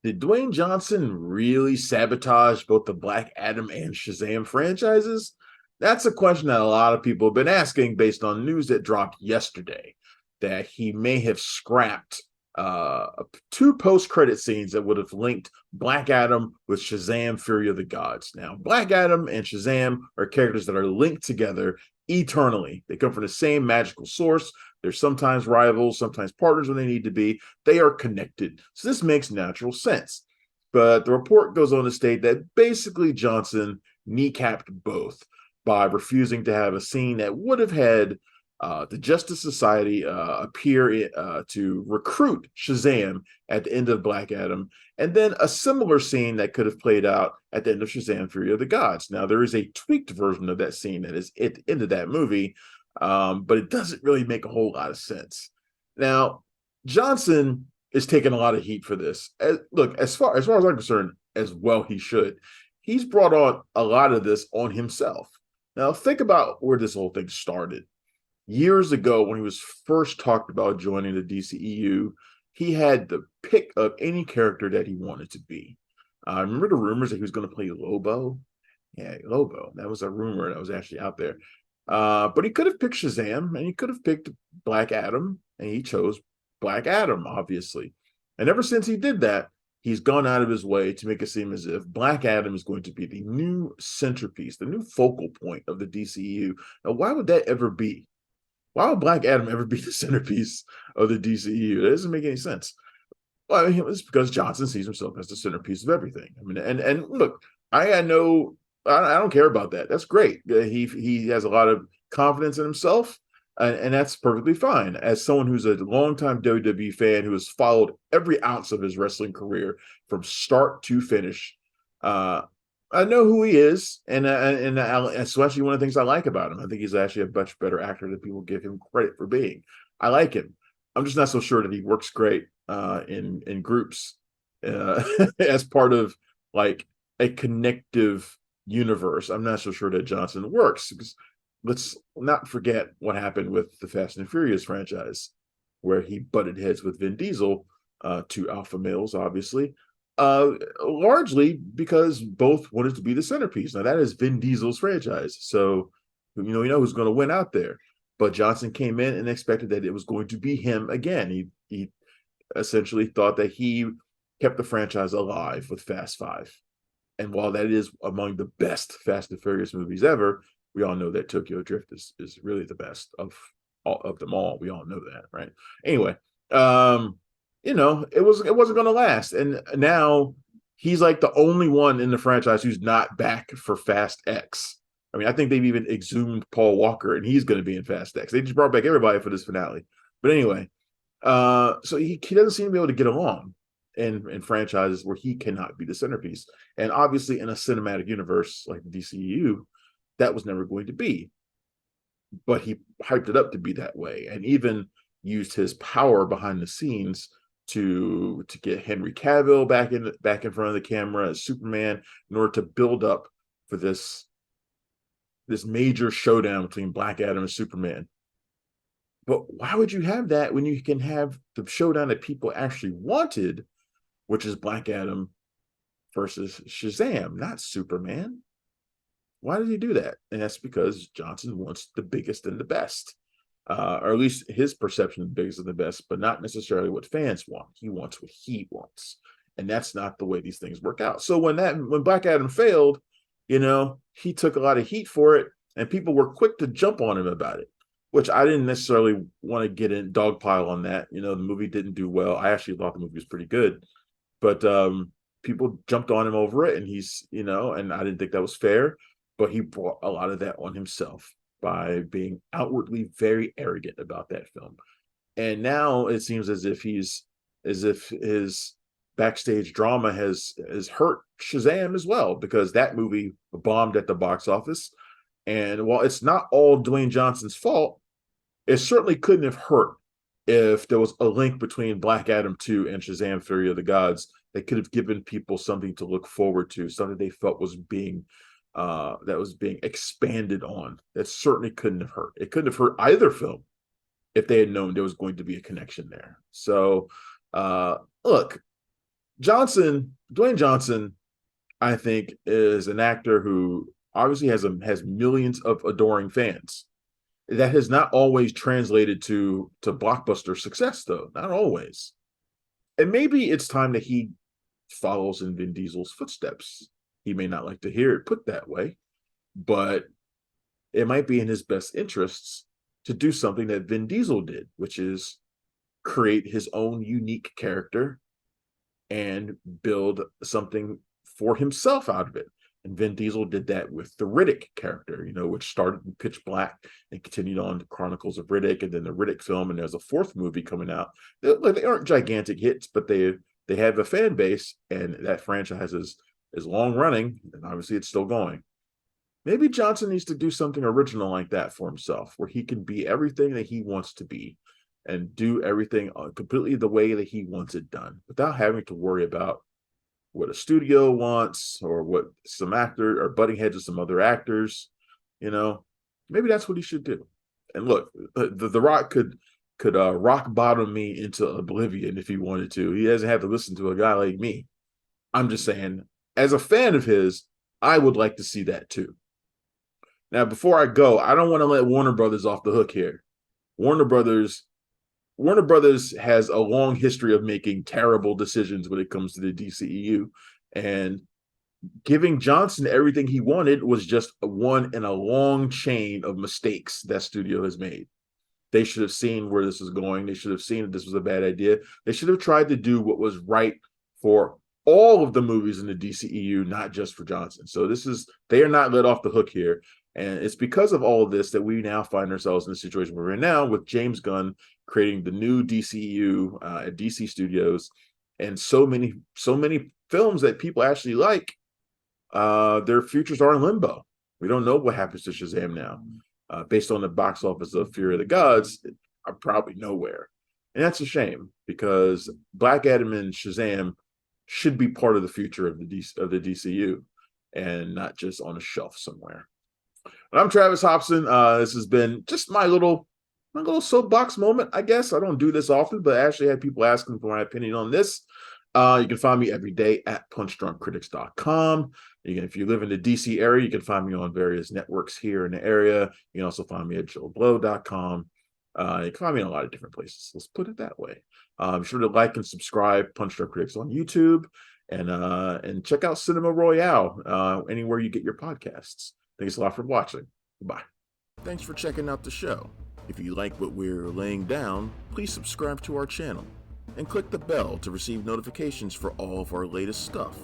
Did Dwayne Johnson really sabotage both the Black Adam and Shazam franchises? That's a question that a lot of people have been asking based on news that dropped yesterday that he may have scrapped two post-credit scenes that would have linked Black Adam with Shazam Fury of the Gods. Now, Black Adam and Shazam are characters that are linked together eternally. They come from the same magical source. They're sometimes rivals, sometimes partners when they need to be. They are connected. So this makes natural sense. But the report goes on to state that basically Johnson kneecapped both by refusing to have a scene that would have had the Justice Society appear to recruit Shazam at the end of Black Adam, and then a similar scene that could have played out at the end of Shazam Fury of the Gods. Now, there is a tweaked version of that scene that is at the end of that movie, but it doesn't really make a whole lot of sense. Now, Johnson is taking a lot of heat for this. Look, as far as I'm concerned, as well he should. He's brought on a lot of this on himself. Now, think about where this whole thing started. Years ago, when he was first talked about joining the DCEU, he had the pick of any character that he wanted to be. I remember the rumors that he was going to play Lobo. Yeah, Lobo. That was a rumor that was actually out there. But he could have picked Shazam, and he could have picked Black Adam, and he chose Black Adam, obviously. And ever since he did that, he's gone out of his way to make it seem as if Black Adam is going to be the new centerpiece, the new focal point of the DCEU. Now, why would that ever be? Why would Black Adam ever be the centerpiece of the DCEU? That doesn't make any sense. Well, I mean, it's because Johnson sees himself as the centerpiece of everything. I mean, and look, I know I don't care about that. That's great. He has a lot of confidence in himself, and that's perfectly fine. As someone who's a longtime WWE fan who has followed every ounce of his wrestling career from start to finish, I know who he is, and especially one of the things I like about him. I think he's actually a much better actor than people give him credit for being. I like him. I'm just not so sure that he works great in groups as part of like a connective universe. I'm not so sure that Johnson works because let's not forget what happened with the Fast and Furious franchise, where he butted heads with Vin Diesel, two alpha males, obviously, largely because both wanted to be the centerpiece. Now that is Vin Diesel's franchise, so we know who's going to win out there. But Johnson came in and expected that it was going to be him again. He essentially thought that he kept the franchise alive with Fast Five. And while that is among the best Fast and Furious movies ever, we all know that Tokyo Drift is really the best of them all. We all know that, right? Anyway, it wasn't going to last, and now he's like the only one in the franchise who's not back for Fast X. I mean, I think they've even exhumed Paul Walker, and he's going to be in Fast X. They just brought back everybody for this finale. But anyway, so he doesn't seem to be able to get along in franchises where he cannot be the centerpiece. And obviously, in a cinematic universe like the DCEU, that was never going to be. But he hyped it up to be that way, and even used his power behind the scenes to get Henry Cavill back in front of the camera as Superman in order to build up for this major showdown between Black Adam and Superman. But why would you have that when you can have the showdown that people actually wanted, which is Black Adam versus Shazam, not Superman? Why did he do that? And that's because Johnson wants the biggest and the best, or at least his perception of the biggest and the best, but not necessarily what fans want. He wants what he wants, and that's not the way these things work out. So when Black Adam failed, he took a lot of heat for it, and people were quick to jump on him about it, which I didn't necessarily want to get in dogpile on that. The movie didn't do well. I actually thought the movie was pretty good, but people jumped on him over it, and and I didn't think that was fair. But he brought a lot of that on himself by being outwardly very arrogant about that film. And now it seems as if his backstage drama has hurt Shazam as well, because that movie bombed at the box office. And while it's not all Dwayne Johnson's fault, it certainly couldn't have hurt if there was a link between Black Adam 2 and Shazam Fury of the Gods that could have given people something to look forward to, something they felt was being expanded on. That certainly couldn't have hurt. It couldn't have hurt either film if they had known there was going to be a connection there. So look, Dwayne Johnson, I think, is an actor who obviously has millions of adoring fans. That has not always translated to blockbuster success, though. Not always. And maybe it's time that he follows in Vin Diesel's footsteps. He may not like to hear it put that way, but it might be in his best interests to do something that Vin Diesel did, which is create his own unique character and build something for himself out of it. And Vin Diesel did that with the Riddick character, which started in Pitch Black and continued on to Chronicles of Riddick, and then the Riddick film, and there's a fourth movie coming out. They aren't gigantic hits, but they have a fan base, and that franchise is long running, and obviously it's still going. Maybe Johnson needs to do something original like that for himself, where he can be everything that he wants to be and do everything completely the way that he wants it done without having to worry about what a studio wants or what some actor or butting heads with some other actors. Maybe that's what he should do. And look, the Rock could rock bottom me into oblivion if he wanted to. He doesn't have to listen to a guy like me. I'm just saying, as a fan of his, I would like to see that too. Now, before I go, I don't want to let Warner Brothers off the hook here. Warner Brothers has a long history of making terrible decisions when it comes to the DCEU, and giving Johnson everything he wanted was just one in a long chain of mistakes that studio has made. They should have seen where this was going. They should have seen that this was a bad idea. They should have tried to do what was right for all of the movies in the DCEU, not just for Johnson. So they are not let off the hook here. And it's because of all of this that we now find ourselves in the situation we're in now, with James Gunn creating the new DCEU at DC Studios, and so many films that people actually like, their futures are in limbo. We don't know what happens to Shazam now. Based on the box office of Fury of the Gods, are probably nowhere. And that's a shame, because Black Adam and Shazam should be part of the future of the DCU and not just on a shelf somewhere. But I'm Travis Hopson. This has been just my little soapbox moment, I guess. I don't do this often, but I actually had people asking for my opinion on this. You can find me every day at punchdrunkcritics.com. If you live in the DC area, you can find me on various networks here in the area. You can also find me at joeblow.com. You can find me in a lot of different places. Let's put it that way. Be sure to like and subscribe Punch Drunk Critics on YouTube, and check out Cinema Royale anywhere you get your podcasts. Thanks a lot for watching. Goodbye. Thanks for checking out the show. If you like what we're laying down, please subscribe to our channel and click the bell to receive notifications for all of our latest stuff.